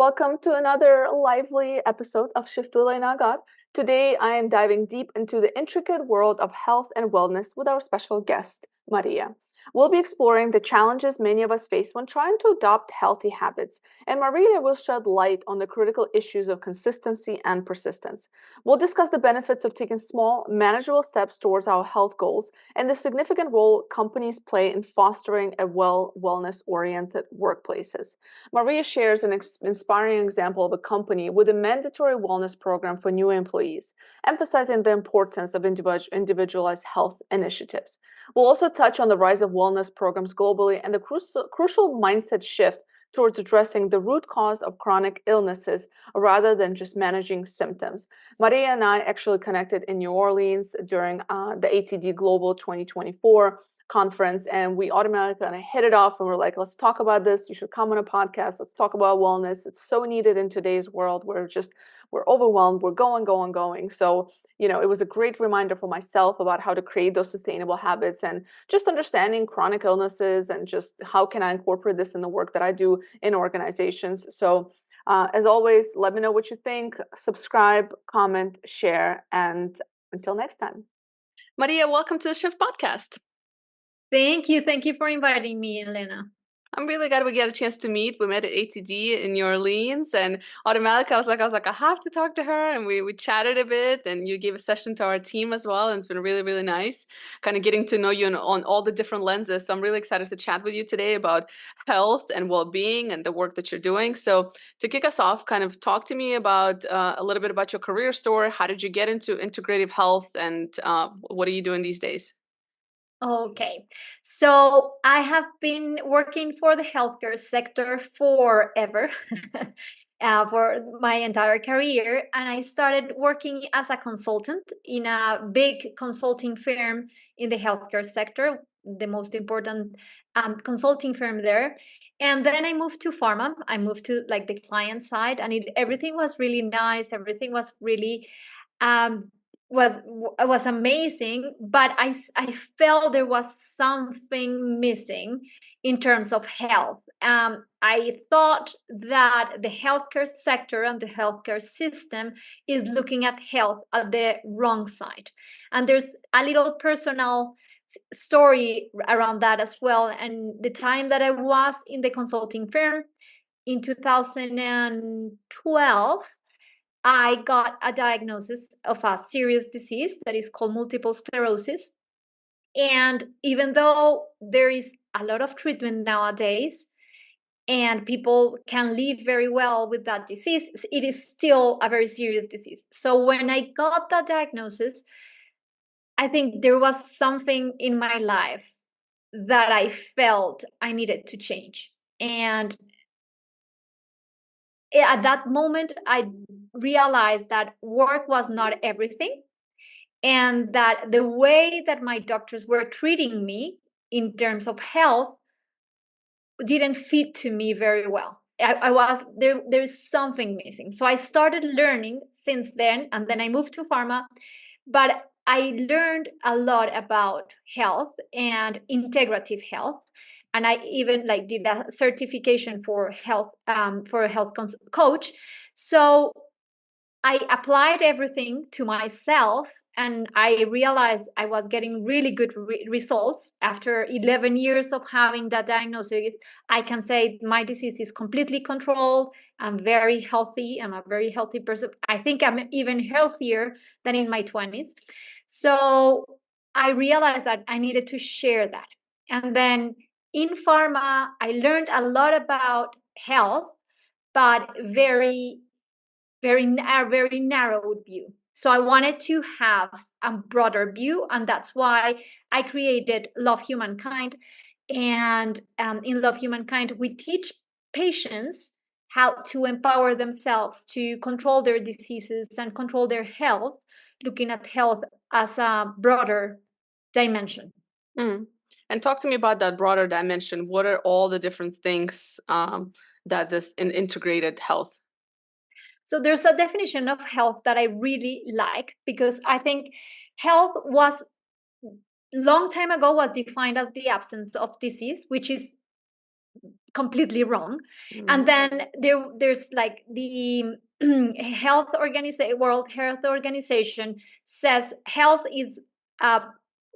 Welcome to another lively episode of Shift with Elena Agar. Today, I am diving deep into the intricate world of health and wellness with our special guest, Maria. We'll be exploring the challenges many of us face when trying to adopt healthy habits, and Maria will shed light on the critical issues of consistency and persistence. We'll discuss the benefits of taking small, manageable steps towards our health goals and the significant role companies play in fostering a wellness-oriented workplaces. Maria shares an inspiring example of a company with a mandatory wellness program for new employees, emphasizing the importance of individualized health initiatives. We'll also touch on the rise of wellness programs globally and the crucial mindset shift towards addressing the root cause of chronic illnesses rather than just managing symptoms. Maria and I actually connected in New Orleans during the ATD Global 2024 conference, and we automatically kind of hit it off and we're like, let's talk about this. You should come on a podcast. Let's talk about wellness. It's so needed in today's world. We're overwhelmed. We're going. So, it was a great reminder for myself about how to create those sustainable habits and just understanding chronic illnesses and just how can I incorporate this in the work that I do in organizations. So, as always, let me know what you think. Subscribe, comment, share, and until next time. Maria, welcome to the Shift Podcast. Thank you. Thank you for inviting me, Elena. I'm really glad we get a chance to meet. We met at ATD in New Orleans, and automatically I was like, I have to talk to her, and we chatted a bit, and you gave a session to our team as well, and it's been really, really nice, kind of getting to know you on all the different lenses. So I'm really excited to chat with you today about health and well-being and the work that you're doing. So to kick us off, kind of talk to me about a little bit about your career story. How did you get into integrative health, and what are you doing these days? Okay. So I have been working for the healthcare sector forever, for my entire career. And I started working as a consultant in a big consulting firm in the healthcare sector, the most important consulting firm there. And then I moved to pharma. I moved to like the client side, and everything was really nice. Everything was really um, was amazing, but I felt there was something missing in terms of health. I thought that the healthcare sector and the healthcare system is looking at health at the wrong side, and there's a little personal story around that as well. And the time that I was in the consulting firm in 2012, I got a diagnosis of a serious disease that is called multiple sclerosis. And even though there is a lot of treatment nowadays and people can live very well with that disease, it is still a very serious disease. So when I got that diagnosis, I think there was something in my life that I felt I needed to change. And at that moment, I realized that work was not everything, and that the way that my doctors were treating me in terms of health didn't fit to me very well. I was there's something missing. So I started learning since then, and then I moved to pharma, but I learned a lot about health and integrative health. And I even did a certification for health, for a health coach. So I applied everything to myself, and I realized I was getting really good results. After 11 years of having that diagnosis, I can say my disease is completely controlled. I'm very healthy. I'm a very healthy person. I think I'm even healthier than in my 20s. So I realized that I needed to share that. And then in pharma, I learned a lot about health, but very narrow view. So I wanted to have a broader view, and that's why I created Love Humankind. And in Love Humankind, we teach patients how to empower themselves to control their diseases and control their health, looking at health as a broader dimension. And talk to me about that broader dimension. What are all the different things that this integrated health? So there's a definition of health that I really like, because I think health was long time ago was defined as the absence of disease, which is completely wrong. And then there's like the World Health Organization says health is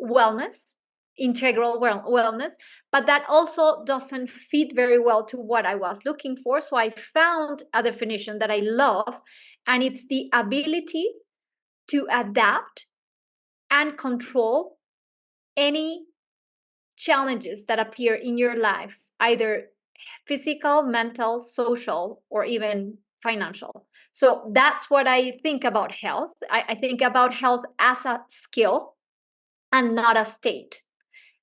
wellness, integral wellness, but that also doesn't fit very well to what I was looking for. So I found a definition that I love, and it's the ability to adapt and control any challenges that appear in your life, either physical, mental, social, or even financial. So that's what I think about health. I think about health as a skill and not a state.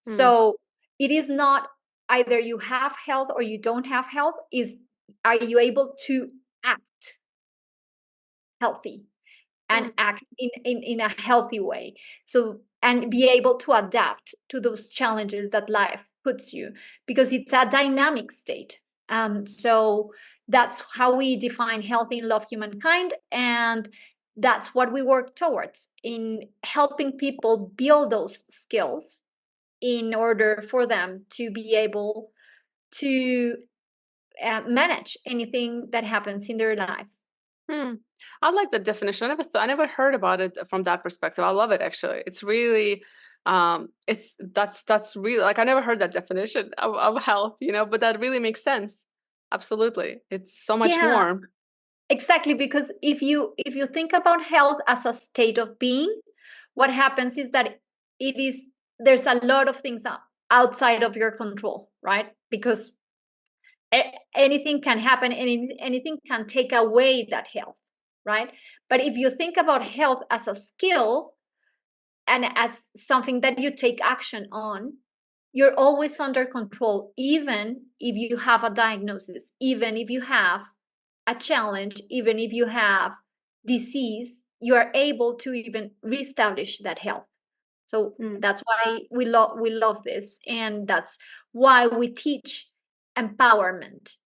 So it is not either you have health or you don't have health, is are you able to act healthy and act in a healthy way, so and be able to adapt to those challenges that life puts you, because it's a dynamic state. So that's how we define healthy and love humankind, and that's what we work towards in helping people build those skills in order for them to be able to manage anything that happens in their life. I like the definition. I never heard about it from that perspective. I love it actually. It's really that's really, like, I never heard that definition of health, but that really makes sense. Absolutely. It's so much more. Exactly, because if you think about health as a state of being, what happens is that there's a lot of things outside of your control, right? Because anything can happen, and anything can take away that health, right? But if you think about health as a skill and as something that you take action on, you're always under control, even if you have a diagnosis, even if you have a challenge, even if you have disease, you are able to even reestablish that health. So that's why we love this, and that's why we teach empowerment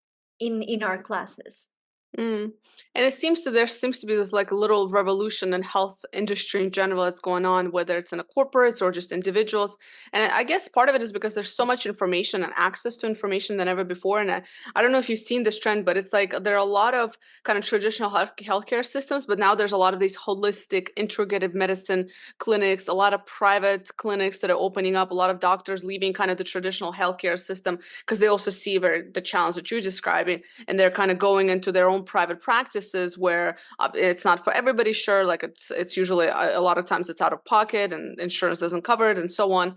in our classes. And there seems to be this like little revolution in health industry in general that's going on, whether it's in a corporates or just individuals. And I guess part of it is because there's so much information and access to information than ever before. And I don't know if you've seen this trend, but it's like there are a lot of kind of traditional healthcare systems, but now there's a lot of these holistic integrative medicine clinics, a lot of private clinics that are opening up, a lot of doctors leaving kind of the traditional healthcare system because they also see the challenge that you're describing, and they're kind of going into their own private practices where it's not for everybody, sure, like it's usually a lot of times it's out of pocket and insurance doesn't cover it and so on,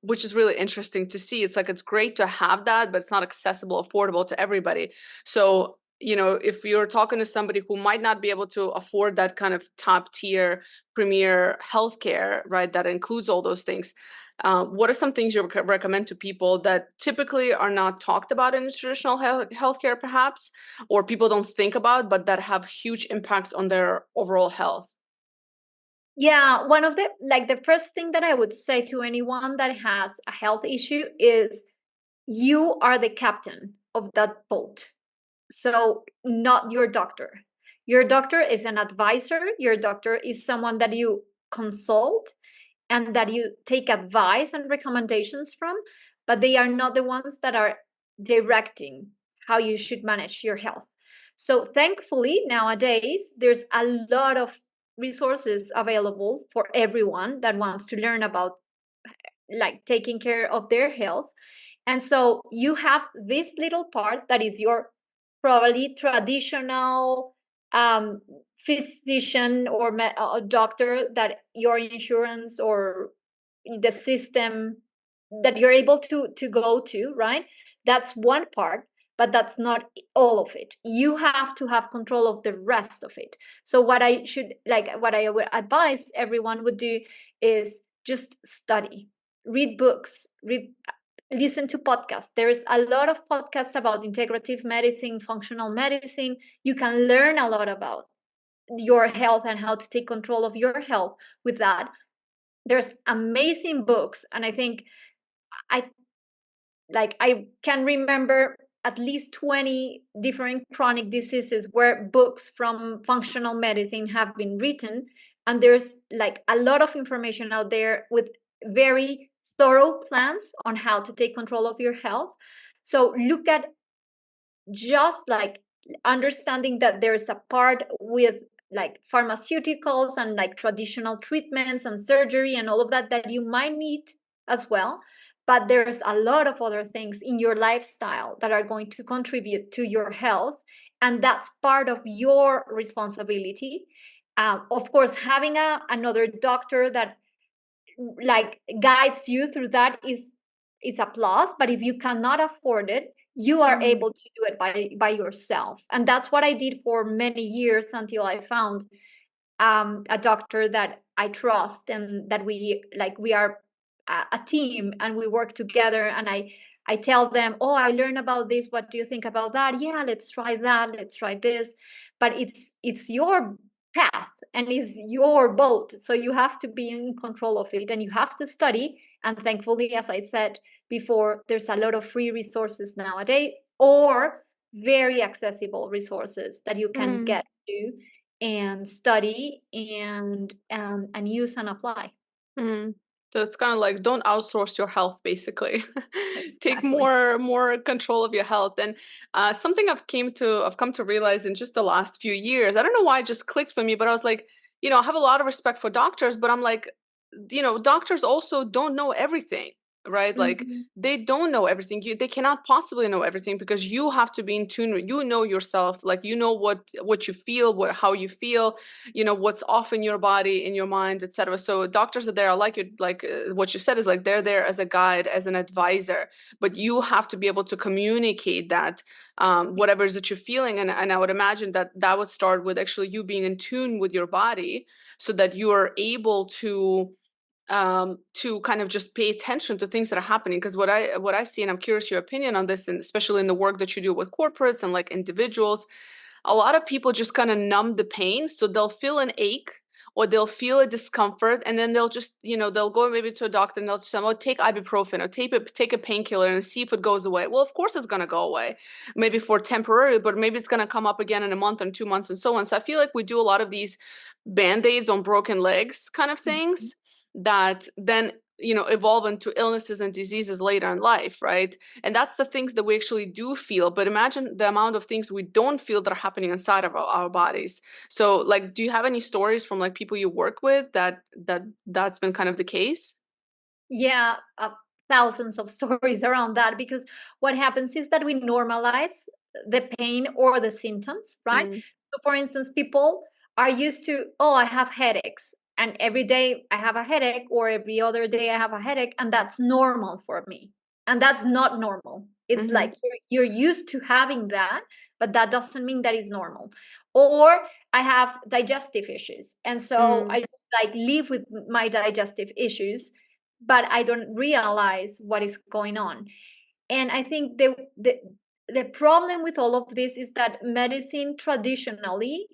which is really interesting to see. It's like it's great to have that, but it's not accessible, affordable to everybody. So if you're talking to somebody who might not be able to afford that kind of top tier premier healthcare, right, that includes all those things, what are some things you recommend to people that typically are not talked about in traditional healthcare, perhaps, or people don't think about, but that have huge impacts on their overall health? Yeah, one of the first thing that I would say to anyone that has a health issue is you are the captain of that boat. So not your doctor. Your doctor is an advisor. Your doctor is someone that you consult and that you take advice and recommendations from, but they are not the ones that are directing how you should manage your health. So thankfully, nowadays, there's a lot of resources available for everyone that wants to learn about like taking care of their health. And so you have this little part that is your probably traditional physician or doctor that your insurance or the system that you're able to go to, right? That's one part, but that's not all of it. You have to have control of the rest of it. So what I would advise everyone would do is just study, read books, listen to podcasts. There's a lot of podcasts about integrative medicine, functional medicine. You can learn a lot about your health and how to take control of your health with that. There's amazing books, and I think I can remember at least 20 different chronic diseases where books from functional medicine have been written, and there's like a lot of information out there with very thorough plans on how to take control of your health. So look at just like understanding that there's a part with like pharmaceuticals and like traditional treatments and surgery and all of that that you might need as well, but there's a lot of other things in your lifestyle that are going to contribute to your health, and that's part of your responsibility. Of course, having another doctor that like guides you through that is a plus, but if you cannot afford it, you are Mm-hmm. able to do it by yourself. And that's what I did for many years until I found a doctor that I trust and that we are a team and we work together. And I tell them, oh, I learned about this, what do you think about that? Yeah, let's try that, let's try this. But it's your path and it's your boat, so you have to be in control of it and you have to study. And thankfully, as I said before, there's a lot of free resources nowadays, or very accessible resources that you can Mm-hmm. get to and study and use and apply. Mm. So it's kind of like don't outsource your health, basically. Take Exactly. more control of your health. And something I've come to realize in just the last few years. I don't know why it just clicked for me, but I was like, I have a lot of respect for doctors, but I'm like, doctors also don't know everything, right? Like Mm-hmm. they don't know everything. They cannot possibly know everything because you have to be in tune. You know yourself, like what you feel, how you feel, what's off in your body, in your mind, etc. So doctors are there. I like it, like what you said is like they're there as a guide, as an advisor, but you have to be able to communicate that whatever it is that you're feeling. And I would imagine that that would start with actually you being in tune with your body so that you are able to kind of just pay attention to things that are happening. Because what I see, and I'm curious your opinion on this, and especially in the work that you do with corporates and like individuals, a lot of people just kind of numb the pain. So they'll feel an ache or they'll feel a discomfort, and then they'll just, they'll go maybe to a doctor and they'll just say, oh, take ibuprofen or take a painkiller and see if it goes away. Well, of course it's going to go away, maybe for temporary, but maybe it's going to come up again in a month and 2 months and so on. So I feel like we do a lot of these band-aids on broken legs kind of things that then evolve into illnesses and diseases later in life, right? And that's the things that we actually do feel, but imagine the amount of things we don't feel that are happening inside of our bodies. So like, do you have any stories from like people you work with that's been kind of the case? Yeah, thousands of stories around that, because what happens is that we normalize the pain or the symptoms, right? Mm, So, for instance, people are used to, oh, I have headaches, and every day I have a headache, or every other day I have a headache, and that's normal for me. And that's not normal. It's mm-hmm, like you're used to having that, but that doesn't mean that is normal. Or I have digestive issues, and so mm, I just like live with my digestive issues, but I don't realize what is going on. And I think the problem with all of this is that medicine traditionally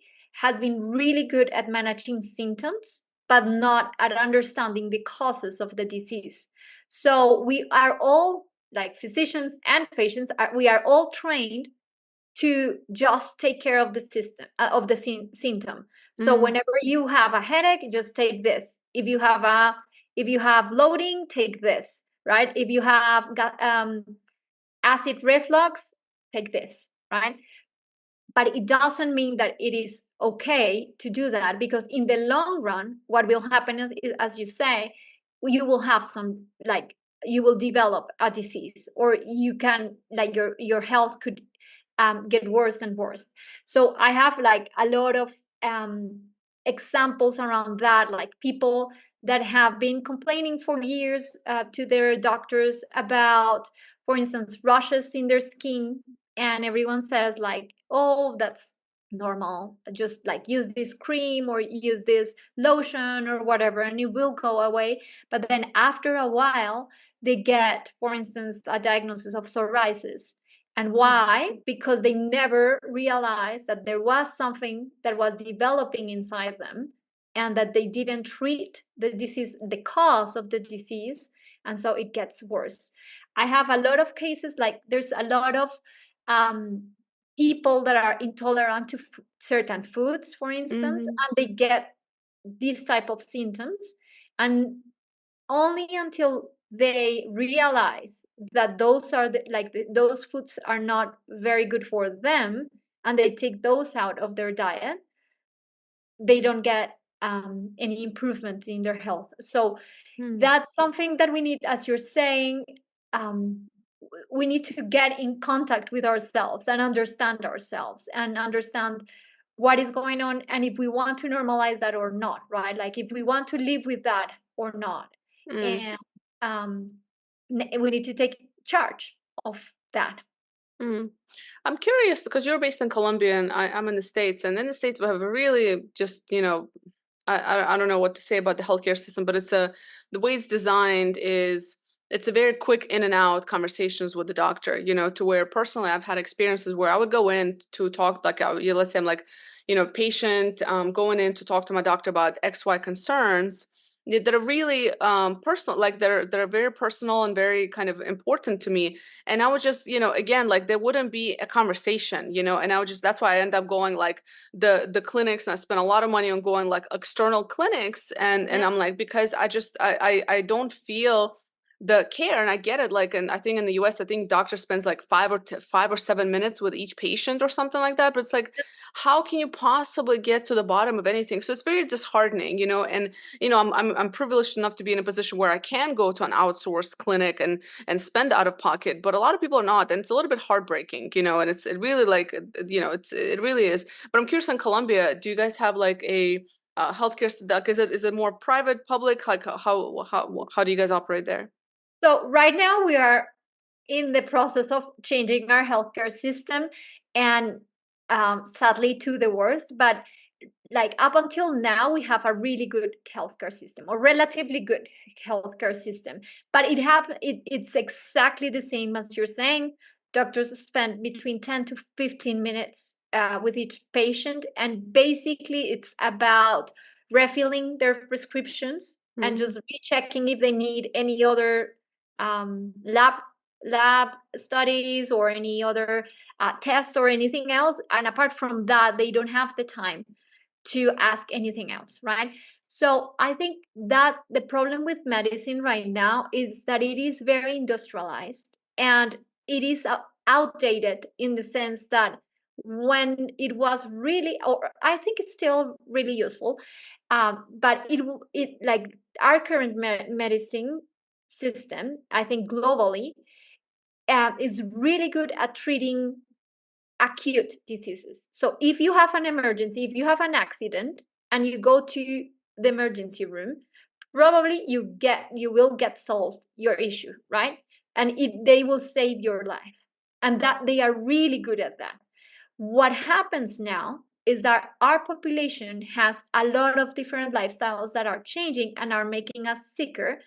has been really good at managing symptoms, but not at understanding the causes of the disease. So we are all, like physicians and patients, we are all trained to just take care of the system of the symptom. So mm-hmm, whenever you have a headache, just take this. If you have bloating, take this. Right? If you have got acid reflux, take this. Right? But it doesn't mean that it is okay to do that, because in the long run, what will happen is, as you say, you will have some, like, you will develop a disease, or you can, like, your health could get worse and worse. So I have like a lot of examples around that, like people that have been complaining for years to their doctors about, for instance, rashes in their skin, and everyone says like, oh, that's normal, just like use this cream or use this lotion or whatever and it will go away. But then after a while they get, for instance, a diagnosis of psoriasis. And why? Because they never realized that there was something that was developing inside them, and that they didn't treat the disease, the cause of the disease, and so it gets worse. I have a lot of cases, like there's a lot of um, people that are intolerant to certain foods, for instance, mm-hmm, and they get these type of symptoms, and only until they realize that those are those foods are not very good for them, and they take those out of their diet, they don't get any improvement in their health. So Mm. that's something that we need, as you're saying, um, we need to get in contact with ourselves and understand what is going on, and if we want to normalize that or not, right? Like if we want to live with that or not. Mm. And um, we need to take charge of that. Mm. I'm curious because you're based in Colombia and I'm in the States, and in the States we have a really just, I don't know what to say about the healthcare system, but the way it's designed is it's a very quick in and out conversations with the doctor, to where personally I've had experiences where I would go in to talk like, let's say I'm like, patient, going in to talk to my doctor about XY concerns that are really personal, like they're very personal and very kind of important to me. And I would just, again, like there wouldn't be a conversation, and I would just, that's why I end up going like the clinics, and I spend a lot of money on going like external clinics, and Yeah. I'm like, because I don't feel the care. And I get it, like, and I think in the US, I think doctor spends like 5 or 7 minutes with each patient or something like that, but it's like, how can you possibly get to the bottom of anything? So it's very disheartening, and I'm privileged enough to be in a position where I can go to an outsourced clinic and spend out of pocket, but a lot of people are not, and it's a little bit heartbreaking, and it really like, it really is. But I'm curious, in Colombia, do you guys have like a healthcare, like, is it more private, public, like how do you guys operate there? So right now we are in the process of changing our healthcare system, and sadly to the worst. But like up until now, we have a really good healthcare system, or relatively good healthcare system. But it's exactly the same as you're saying. Doctors spend between 10 to 15 minutes with each patient, and basically it's about refilling their prescriptions and Mm-hmm. just rechecking if they need any other lab studies or any other tests or anything else. And apart from that, they don't have the time to ask anything else, right? So I think that the problem with medicine right now is that it is very industrialized, and it is outdated in the sense that when it was really, or I think it's still really useful, but it like our current medicine system, I think globally, is really good at treating acute diseases. So if you have an emergency, if you have an accident and you go to the emergency room, probably you will get solved your issue, right? And they will save your life. And that they are really good at that. What happens now is that our population has a lot of different lifestyles that are changing and are making us sicker,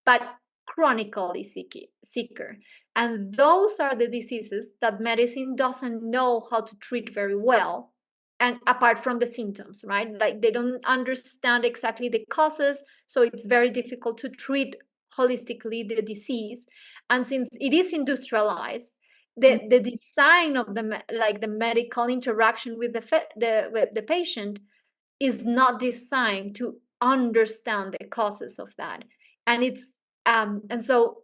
but chronically sicker. And those are the diseases that medicine doesn't know how to treat very well. And apart from the symptoms, right? Like they don't understand exactly the causes. So it's very difficult to treat holistically the disease. And since it is industrialized, the design of the medical interaction with the patient is not designed to understand the causes of that. And and so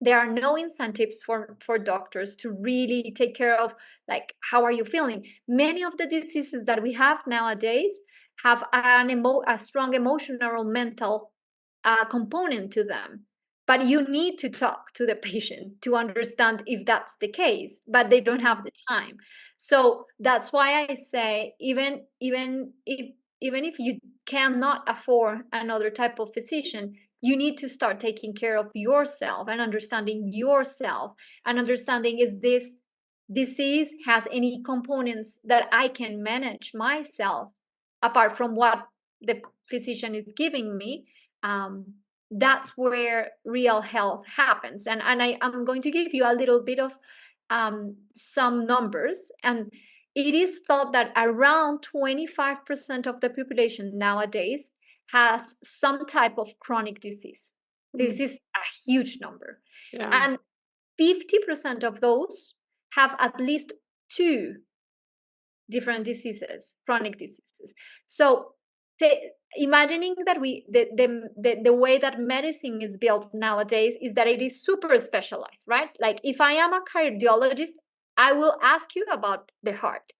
there are no incentives for doctors to really take care of, like, how are you feeling. Many of the diseases that we have nowadays have a strong emotional or mental component to them, but you need to talk to the patient to understand if that's the case, but they don't have the time. So that's why I say, even if you cannot afford another type of physician, you need to start taking care of yourself and understanding yourself, and understanding, is this disease has any components that I can manage myself apart from what the physician is giving me. um, that's where real health happens. And I'm going to give you a little bit of some numbers. And it is thought that around 25% of the population nowadays has some type of chronic disease. This Mm. is a huge number. Yeah. And 50% of those have at least two different diseases, chronic diseases. So imagining that the way that medicine is built nowadays is that it is super specialized, right? Like if I am a cardiologist, I will ask you about the heart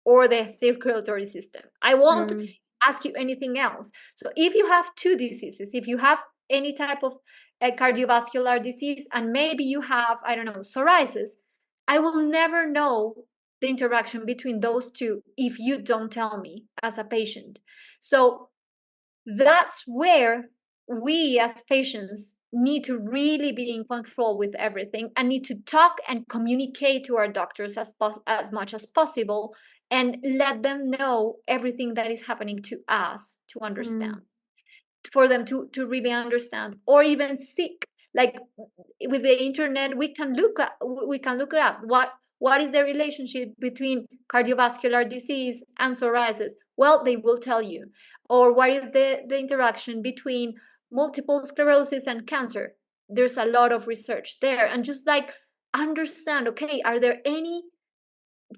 or the circulatory system. I won't ask you anything else. So if you have two diseases, if you have any type of a cardiovascular disease, and maybe you have, I don't know, psoriasis, I will never know the interaction between those two if you don't tell me as a patient. So that's where we as patients need to really be in control with everything and need to talk and communicate to our doctors as much as possible and let them know everything that is happening to us to understand, for them to really understand, or even seek, like with the internet we can look it up. What is the relationship between cardiovascular disease and psoriasis? Well, they will tell you. Or what is the interaction between multiple sclerosis and cancer? There's a lot of research there. And just like understand, okay, are there any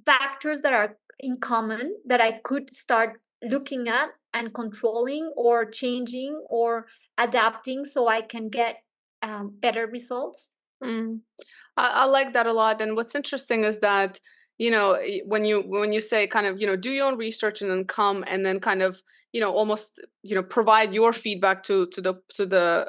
factors that are in common that I could start looking at and controlling or changing or adapting so I can get better results? I like that a lot. And what's interesting is that, when you say kind of, do your own research and then come and then kind of, almost, provide your feedback to the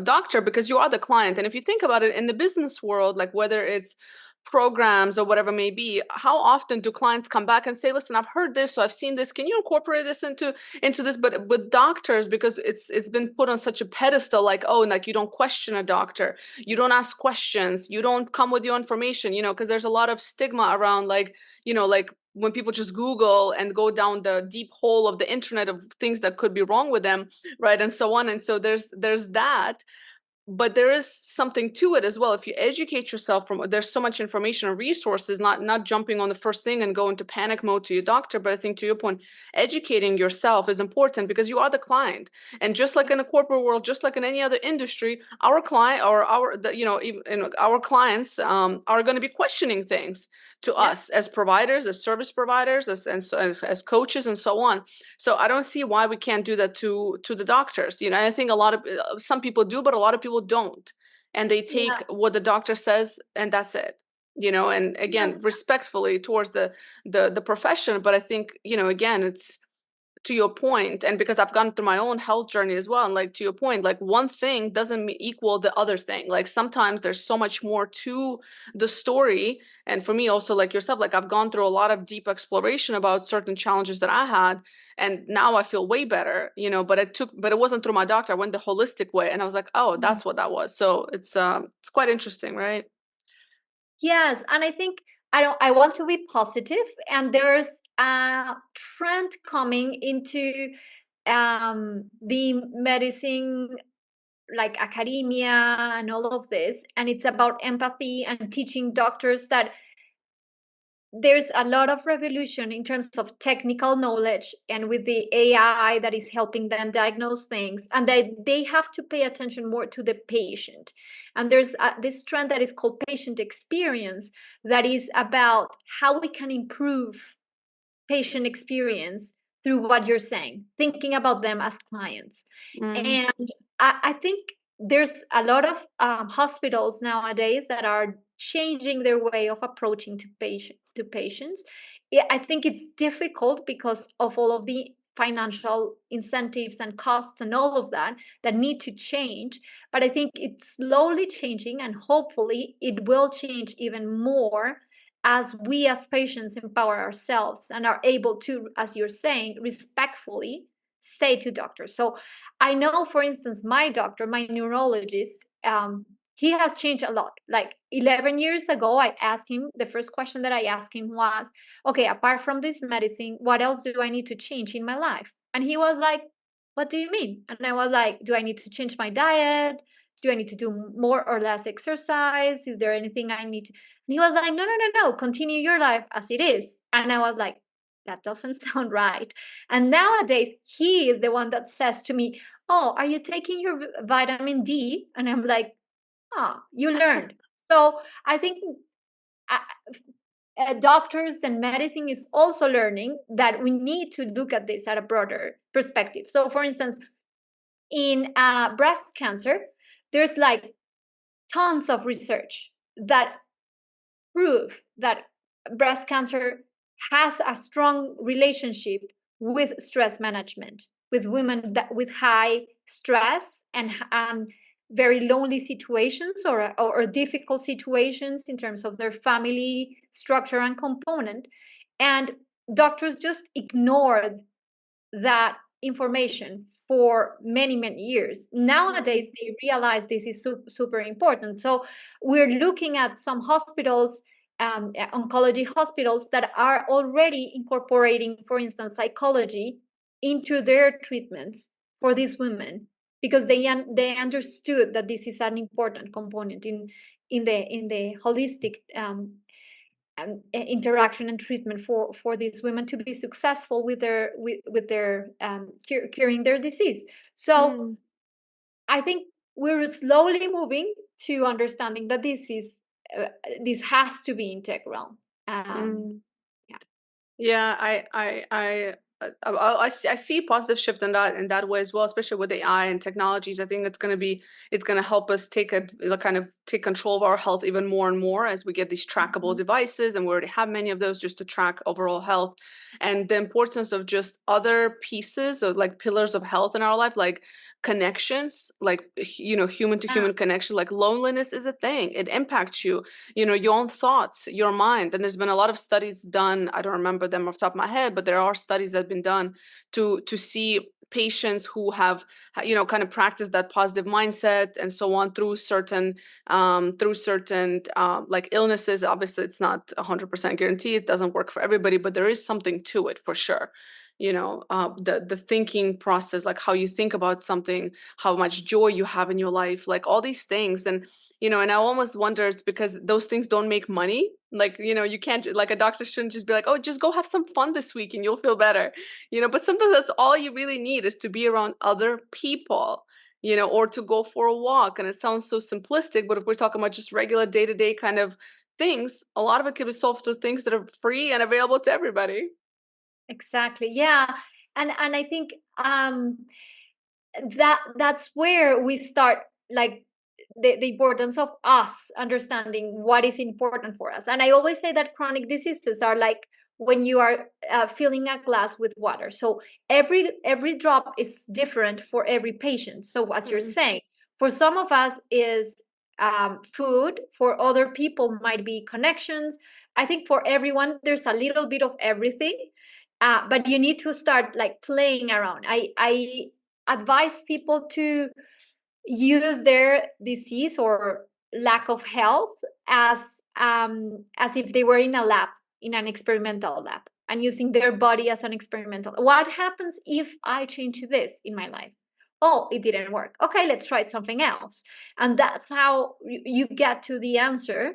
doctor, because you are the client. And if you think about it in the business world, like whether it's programs or whatever may be, how often do clients come back and say, listen, I've heard this, so I've seen this, can you incorporate this into this? But with doctors, because it's been put on such a pedestal, like, oh, like you don't question a doctor, you don't ask questions, you don't come with your information, because there's a lot of stigma around, like, like when people just Google and go down the deep hole of the internet of things that could be wrong with them, right, and so on. And so there's that. But there is something to it as well. If you educate yourself, there's so much information and resources, not jumping on the first thing and go into panic mode to your doctor. But I think, to your point, educating yourself is important, because you are the client. And just like in the corporate world, just like in any other industry, our client or our clients are going to be questioning things to us as providers, as service providers, as coaches, and so on. So I don't see why we can't do that to the doctors. I think a lot of some people do, but a lot of people don't, and they take what the doctor says and that's it. And again, respectfully towards the profession. But I think, again, it's, to your point, and because I've gone through my own health journey as well, and like to your point, like one thing doesn't equal the other thing. Like sometimes there's so much more to the story. And for me also, like yourself, like I've gone through a lot of deep exploration about certain challenges that I had, and now I feel way better, but it wasn't through my doctor. I went the holistic way, and I was like, oh, that's what that was. So it's quite interesting, right? Yes, and I think I want to be positive, and there's a trend coming into the medicine, like academia and all of this, and it's about empathy and teaching doctors that there's a lot of revolution in terms of technical knowledge and with the AI that is helping them diagnose things, and that they have to pay attention more to the patient. And there's this trend that is called patient experience, that is about how we can improve patient experience through what you're saying, thinking about them as clients. And I think there's a lot of hospitals nowadays that are changing their way of approaching to patients. I think it's difficult because of all of the financial incentives and costs and all of that need to change. But I think it's slowly changing, and hopefully it will change even more as we as patients empower ourselves and are able to, as you're saying, respectfully say to doctors. So I know, for instance, my doctor, my neurologist, he has changed a lot. Like 11 years ago, I asked him, the first question that I asked him was, okay, apart from this medicine, what else do I need to change in my life? And he was like, what do you mean? And I was like, do I need to change my diet? Do I need to do more or less exercise? Is there anything I need to? And he was like, no, no, no, no, continue your life as it is. And I was like, that doesn't sound right. And nowadays, he is the one that says to me, oh, are you taking your vitamin D? And I'm like, oh, you learned. So I think doctors and medicine is also learning that we need to look at this at a broader perspective. So, for instance, in breast cancer, there's like tons of research that prove that breast cancer has a strong relationship with stress management, with women with high stress and very lonely situations or difficult situations in terms of their family structure and component. And doctors just ignored that information for many, many years. Nowadays, they realize this is super important. So we're looking at some hospitals, oncology hospitals, that are already incorporating, for instance, psychology into their treatments for these women, because they understood that this is an important component in the holistic interaction and treatment for these women to be successful with their curing their disease. So I think we're slowly moving to understanding that this has to be integral. Yeah. Yeah, I see positive shift in that way as well, especially with AI and technologies. I think it's gonna help us kind of take control of our health even more and more as we get these trackable devices, and we already have many of those just to track overall health, and the importance of just other pieces or like pillars of health in our life, like connections, like human to human connection. Like loneliness is a thing; it impacts you, your own thoughts, your mind. And there's been a lot of studies done. I don't remember them off the top of my head, but there are studies that have been done to see patients who have kind of practiced that positive mindset and so on through certain like illnesses. Obviously it's not 100% guaranteed, it doesn't work for everybody, but there is something to it for sure. The thinking process, like how you think about something, how much joy you have in your life, like all these things. And I almost wonder it's because those things don't make money. Like, you can't, like a doctor shouldn't just be like, oh, just go have some fun this week and you'll feel better. But sometimes that's all you really need, is to be around other people, or to go for a walk. And it sounds so simplistic, but if we're talking about just regular day-to-day kind of things, a lot of it can be solved through things that are free and available to everybody. Exactly. Yeah. And I think that's where we start, like the importance of us understanding what is important for us. And I always say that chronic diseases are like when you are filling a glass with water. So every drop is different for every patient. So as you're saying, for some of us is food, for other people might be connections. I think for everyone there's a little bit of everything, but you need to start like playing around. I advise people to use their disease or lack of health as if they were in a lab, in an experimental lab, and using their body as an experimental. What happens if I change this in my life? Oh, it didn't work. Okay, let's try something else. And that's how you get to the answer.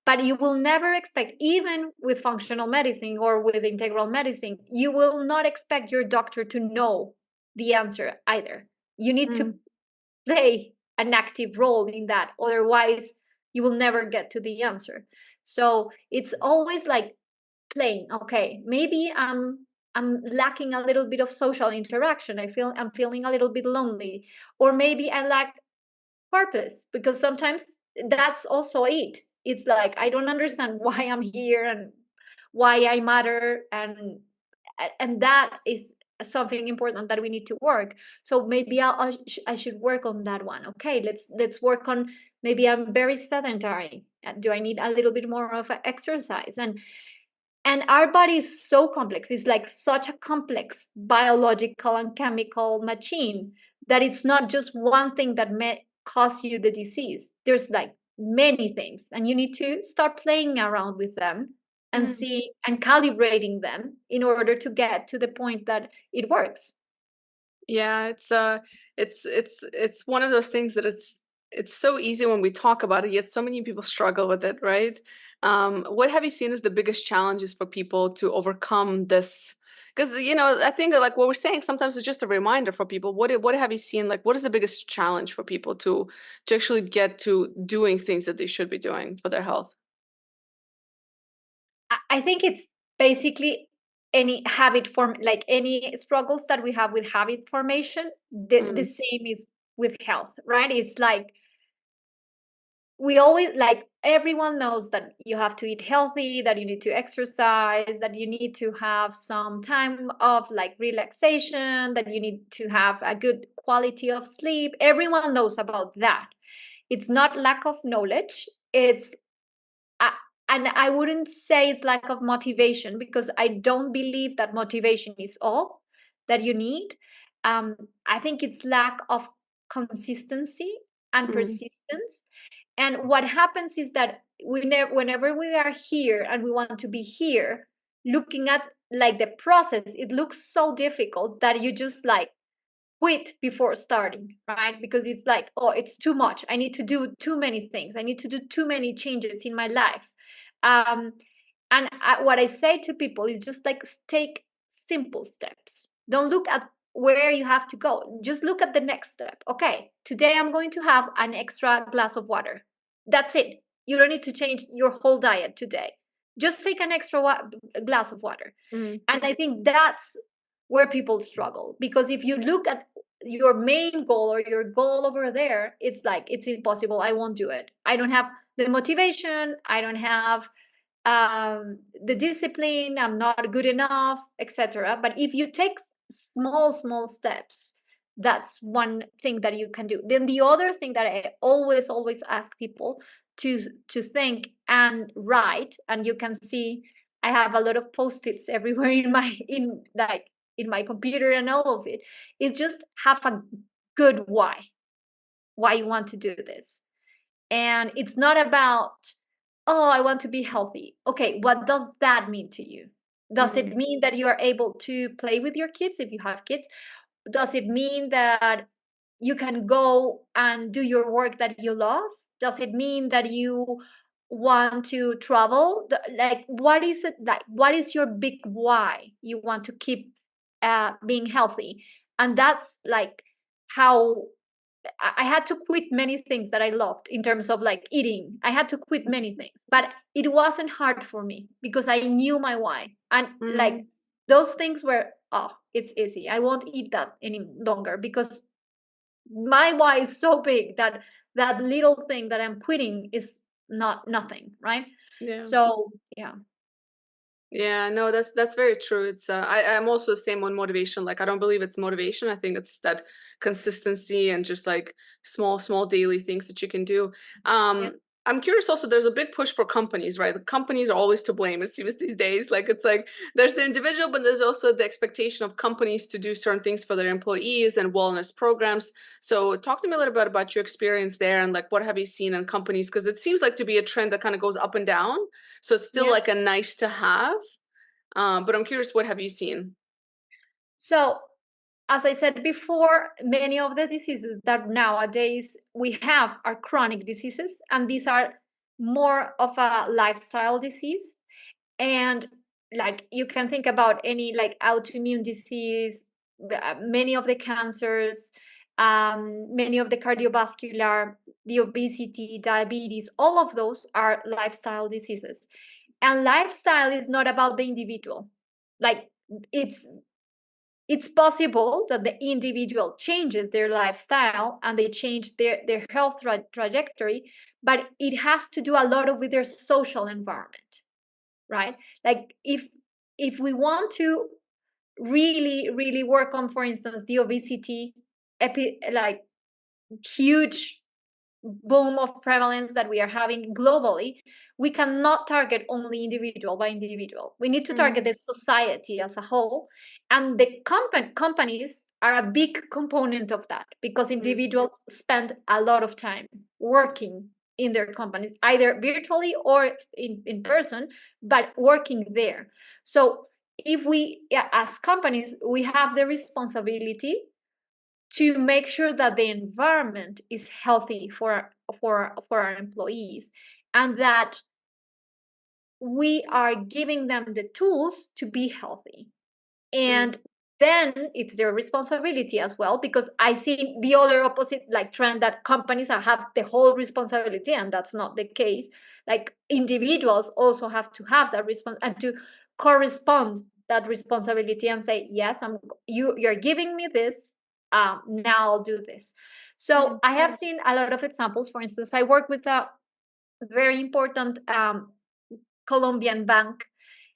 But you will never expect, even with functional medicine or with integral medicine, you will not expect your doctor to know the answer either. You need to play an active role in that. Otherwise, you will never get to the answer. So it's always like playing. Okay, maybe I'm lacking a little bit of social interaction. I'm feeling a little bit lonely, or maybe I lack purpose, because sometimes that's also it. It's like I don't understand why I'm here and why I matter, and that is something important that we need to work. So maybe I should work on that one. Okay, let's work on, maybe I'm very sedentary. Do I need a little bit more of exercise? And our body is so complex. It's like such a complex biological and chemical machine that it's not just one thing that may cause you the disease. There's like many things, and you need to start playing around with them and see and calibrating them in order to get to the point that it works. Yeah, it's one of those things that it's so easy when we talk about it, yet so many people struggle with it, right? What have you seen as the biggest challenges for people to overcome this? Because I think like what we're saying sometimes it's just a reminder for people. What have you seen? Like, what is the biggest challenge for people to actually get to doing things that they should be doing for their health? I think it's basically any habit form, like any struggles that we have with habit formation, the same is with health, right? It's like we always, like, everyone knows that you have to eat healthy, that you need to exercise, that you need to have some time of like relaxation, that you need to have a good quality of sleep. Everyone knows about that. It's not lack of knowledge. It's I, and I wouldn't say it's lack of motivation, because I don't believe that motivation is all that you need. I think it's lack of consistency and persistence. And what happens is that whenever we are here and we want to be here, looking at like the process, it looks so difficult that you just like quit before starting, right? Because it's like, oh, it's too much. I need to do too many things. I need to do too many changes in my life. Um, what I say to people is just like take simple steps. Don't look at where you have to go. Just look at the next step. Okay, today I'm going to have an extra glass of water. That's it. You don't need to change your whole diet today. Just take an extra glass of water. And I think that's where people struggle, because if you look at your main goal or your goal over there, it's like it's impossible. I won't do it. I don't have the motivation. I don't have the discipline. I'm not good enough, etc. But if you take small steps, that's one thing that you can do. Then the other thing that I always ask people to think and write, and you can see I have a lot of post-its everywhere in my computer and all of it, is just have a good why you want to do this. And it's not about, oh, I want to be healthy. Okay, what does that mean to you? Does it mean that you are able to play with your kids if you have kids? Does it mean that you can go and do your work that you love? Does it mean that you want to travel? Like, what is it, like, what is your big why you want to keep being healthy? And that's like how I had to quit many things that I loved in terms of like eating. I had to quit many things, but it wasn't hard for me because I knew my why. And like those things were, oh, it's easy. I won't eat that any longer because my why is so big that that little thing that I'm quitting is not nothing, right? Yeah. So yeah. Yeah, no, that's very true. It's I'm also the same on motivation. Like I don't believe it's motivation. I think it's that consistency and just like small daily things that you can do. Yeah. I'm curious also, there's a big push for companies, right? The companies are always to blame, it seems these days. Like it's like there's the individual, but there's also the expectation of companies to do certain things for their employees and wellness programs. So talk to me a little bit about your experience there and like what have you seen in companies? Because it seems like to be a trend that kind of goes up and down. So it's still Yeah. like a nice to have. But I'm curious, what have you seen? So as I said before, many of the diseases that nowadays we have are chronic diseases, and these are more of a lifestyle disease. And like you can think about any like autoimmune disease, many of the cancers, many of the cardiovascular, the obesity, diabetes, all of those are lifestyle diseases. And lifestyle is not about the individual. Like it's it's possible that the individual changes their lifestyle and they change their health trajectory, but it has to do a lot of with their social environment, right? Like if we want to really work on, for instance, the obesity like huge boom of prevalence that we are having globally, we cannot target only individual by individual. We need to target the society as a whole. And the companies are a big component of that because individuals spend a lot of time working in their companies, either virtually or in person, but working there. So if we, yeah, as companies, we have the responsibility to make sure that the environment is healthy for our employees, and that we are giving them the tools to be healthy. And then it's their responsibility as well, because I see the other opposite like trend that companies have the whole responsibility, and that's not the case. Like individuals also have to have that response and to correspond that responsibility and say, yes, you're giving me this, now I'll do this. So I have seen a lot of examples. For instance, I work with a very important Colombian bank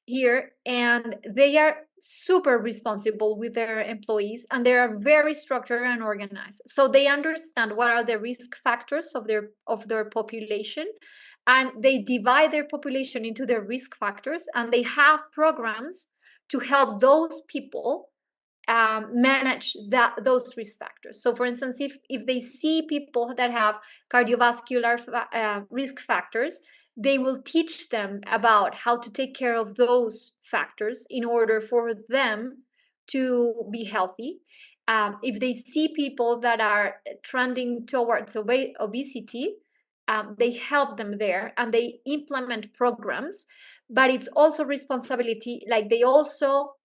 here, and they are super responsible with their employees, and they are very structured and organized, so they understand what are the risk factors of their population, and they divide their population into their risk factors, and they have programs to help those people manage those risk factors. So for instance, if they see people that have cardiovascular risk factors, they will teach them about how to take care of those factors in order for them to be healthy. If they see people that are trending towards obesity, they help them there and they implement programs. But it's also responsibility, like they also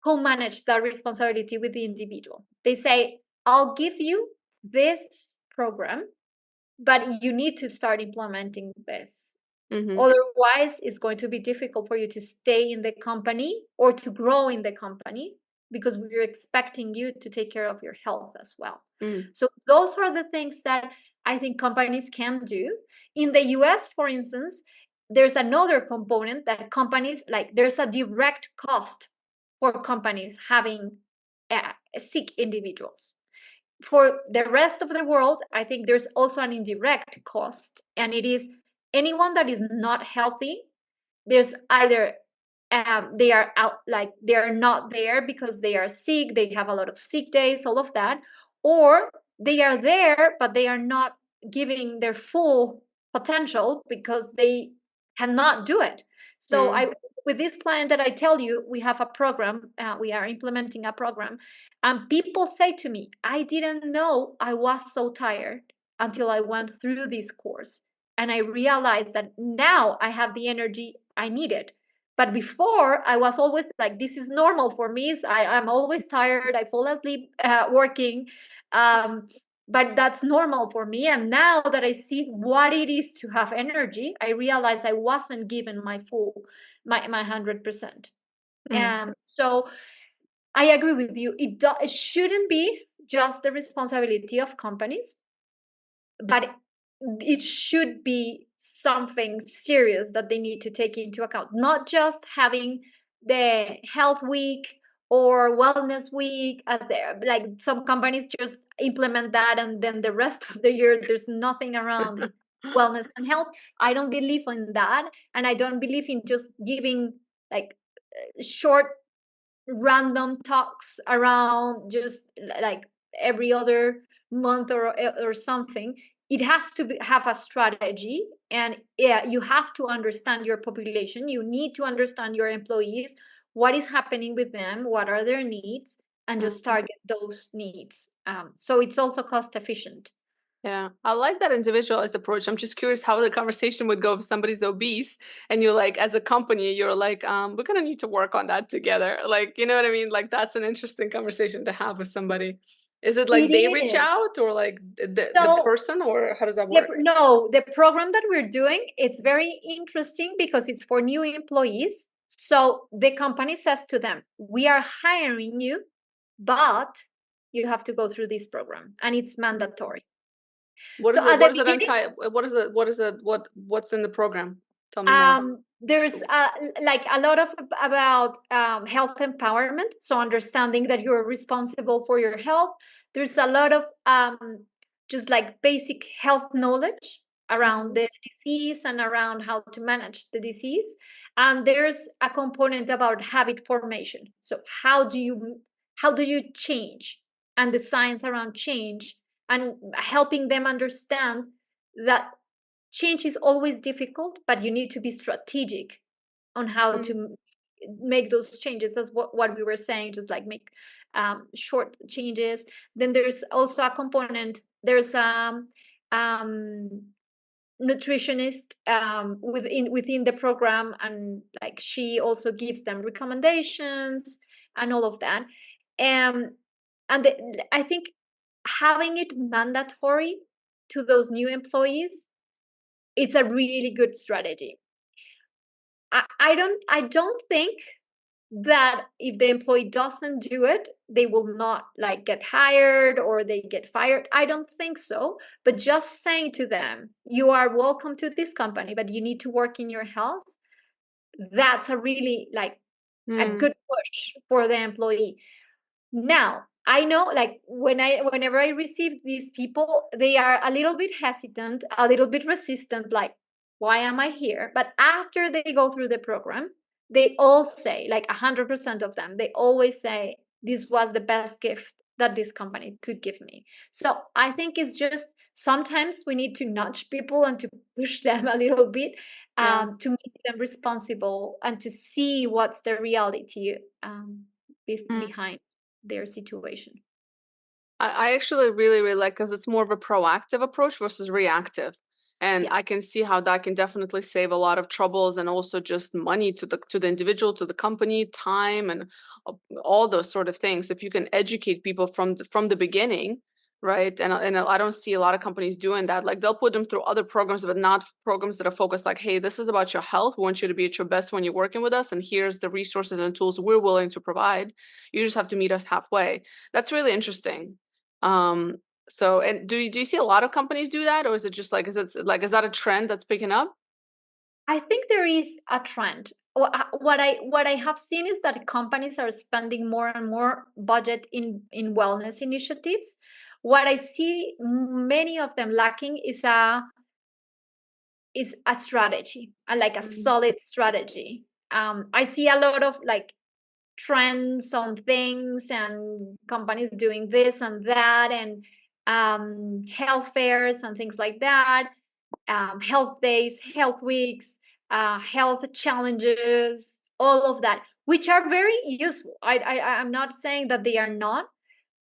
co-manage that responsibility with the individual. They say, I'll give you this program, but you need to start implementing this. Otherwise, it's going to be difficult for you to stay in the company or to grow in the company, because we're expecting you to take care of your health as well. So those are the things that I think companies can do. In the US, for instance, there's another component that companies, like there's a direct cost for companies having sick individuals. For the rest of the world, I think there's also an indirect cost, and it is anyone that is not healthy. There's either they are out, like they are not there because they are sick, they have a lot of sick days, all of that, or they are there but they are not giving their full potential because they cannot do it. So with this client that I tell you, we have a program, we are implementing a program, and people say to me, I didn't know I was so tired until I went through this course. And I realized that now I have the energy I needed. But before, I was always like, this is normal for me. So I'm always tired. I fall asleep working. But that's normal for me. And now that I see what it is to have energy, I realize I wasn't given my 100%. And so I agree with you. It shouldn't be just the responsibility of companies, but it should be something serious that they need to take into account. Not just having the health week or wellness week, as there, like some companies just implement that, and then the rest of the year there's nothing around wellness and health. I don't believe in that, and I don't believe in just giving like short random talks around just like every other month or something. It has to have a strategy, and yeah, you have to understand your population. You need to understand your employees, what is happening with them, what are their needs, and just target those needs. So it's also cost efficient. Yeah, I like that individualized approach. I'm just curious how the conversation would go if somebody's obese and you're like, as a company, you're like, we're gonna need to work on that together. Like, you know what I mean? Like, that's an interesting conversation to have with somebody. Is it like they reach out, or like the person, or how does that work? No, the program that we're doing, it's very interesting because it's for new employees. So the company says to them, we are hiring you, but you have to go through this program, and it's mandatory. What is it? What does it entail? What's in the program? Tell me more. There's like a lot of about health empowerment. So understanding that you're responsible for your health. There's a lot of just like basic health knowledge around the disease and around how to manage the disease. And there's a component about habit formation. So how do you change, and the science around change, and helping them understand that change is always difficult, but you need to be strategic on how to make those changes. That's what we were saying, just like make short changes. Then there's also a component, there's nutritionist within the program, and like she also gives them recommendations and all of that. I think having it mandatory to those new employees is a really good strategy. I don't think that if the employee doesn't do it, they will not like get hired or they get fired. I don't think so. But just saying to them, you are welcome to this company, but you need to work in your health. That's a really like a good push for the employee. Now, I know like whenever I receive these people, they are a little bit hesitant, a little bit resistant, like, why am I here? But after they go through the program, they all say, like 100% of them, they always say, this was the best gift that this company could give me. So I think it's just sometimes we need to nudge people and to push them a little bit to make them responsible and to see what's the reality behind their situation. I actually really, really like because it's more of a proactive approach versus reactive. And I Yes. can see how that can definitely save a lot of troubles and also just money to the individual, to the company, time, and uh, all those sort of things. If you can educate people from the beginning, right? And I don't see a lot of companies doing that. Like they'll put them through other programs, but not programs that are focused like, hey, this is about your health. We want you to be at your best when you're working with us, and here's the resources and tools we're willing to provide. You just have to meet us halfway. That's really interesting. Um, so, and do you see a lot of companies do that, or is it just like, is that a trend that's picking up? I think there is a trend. What I have seen is that companies are spending more and more budget in wellness initiatives. What I see many of them lacking is a strategy, like a Mhm. solid strategy. I see a lot of like trends on things and companies doing this and that and health fairs and things like that, health days, health weeks, health challenges, all of that, which are very useful. I'm not saying that they are not,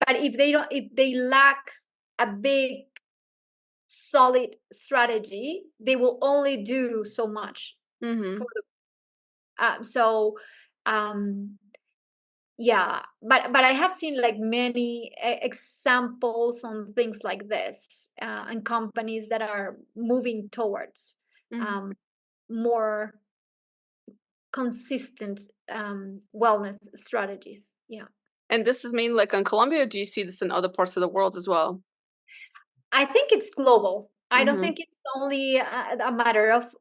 but if they lack a big solid strategy, they will only do so much for Mhm. so um yeah, but I have seen like many examples on things like this and companies that are moving towards Mhm. um, more consistent wellness strategies. Yeah, And this is mainly like in Colombia, or do you see this in other parts of the world as well? I think it's global. I don't Mhm. think it's only a matter of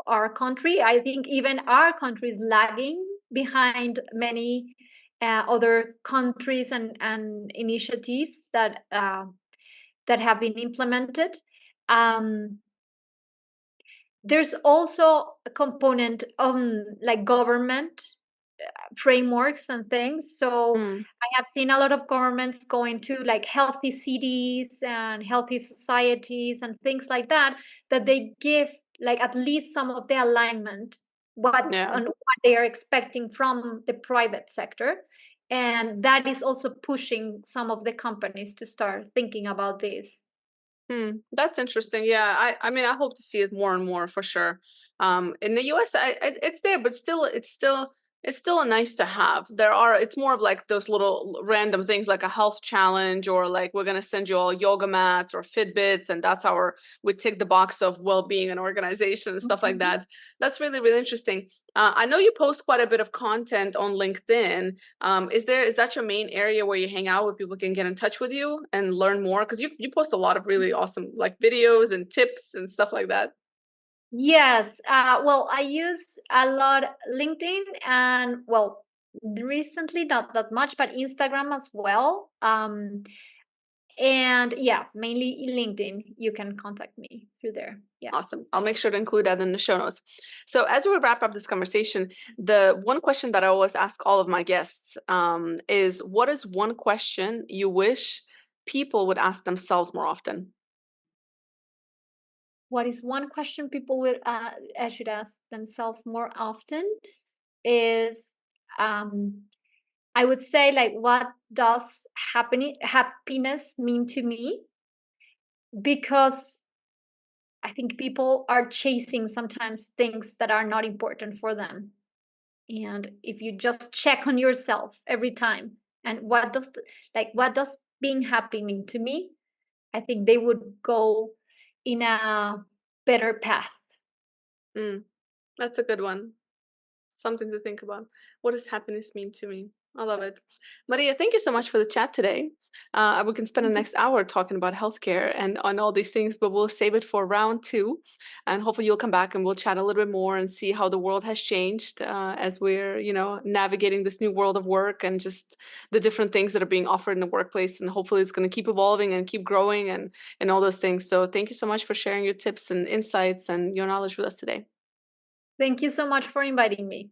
our country. I think even our country is lagging behind many other countries and initiatives that have been implemented. Um, there's also a component on like government frameworks and things. So Mm. I have seen a lot of governments going to like healthy cities and healthy societies and things like that, that they give like at least some of the alignment Yeah. on what they are expecting from the private sector. And that is also pushing some of the companies to start thinking about this. That's interesting. Yeah, I mean, I hope to see it more and more for sure. In the US, it's there, but still, it's still a nice to have. It's more of like those little random things like a health challenge, or like we're gonna send you all yoga mats or Fitbits, and we tick the box of well-being and organization and stuff like Mhm. that. That's really, really interesting. I know you post quite a bit of content on LinkedIn. Is that your main area where you hang out where people can get in touch with you and learn more? Because you post a lot of really awesome like videos and tips and stuff like that. Yes. Well, I use a lot LinkedIn and well, recently not that much, but Instagram as well. And yeah, mainly LinkedIn. You can contact me through there. Yeah. Awesome. I'll make sure to include that in the show notes. So as we wrap up this conversation, the one question that I always ask all of my guests is, what is one question you wish people would ask themselves more often? What is one question people would should ask themselves more often is um, I would say like, what does happiness mean to me? Because I think people are chasing sometimes things that are not important for them. And if you just check on yourself every time, and what does being happy mean to me, I think they would go in a better path. That's a good one. Something to think about. What does happiness mean to me? I love it. Maria, thank you so much for the chat today. We can spend the next hour talking about healthcare and on all these things, but we'll save it for round two. And hopefully you'll come back and we'll chat a little bit more and see how the world has changed as we're, navigating this new world of work and just the different things that are being offered in the workplace. And hopefully it's going to keep evolving and keep growing and all those things. So thank you so much for sharing your tips and insights and your knowledge with us today. Thank you so much for inviting me.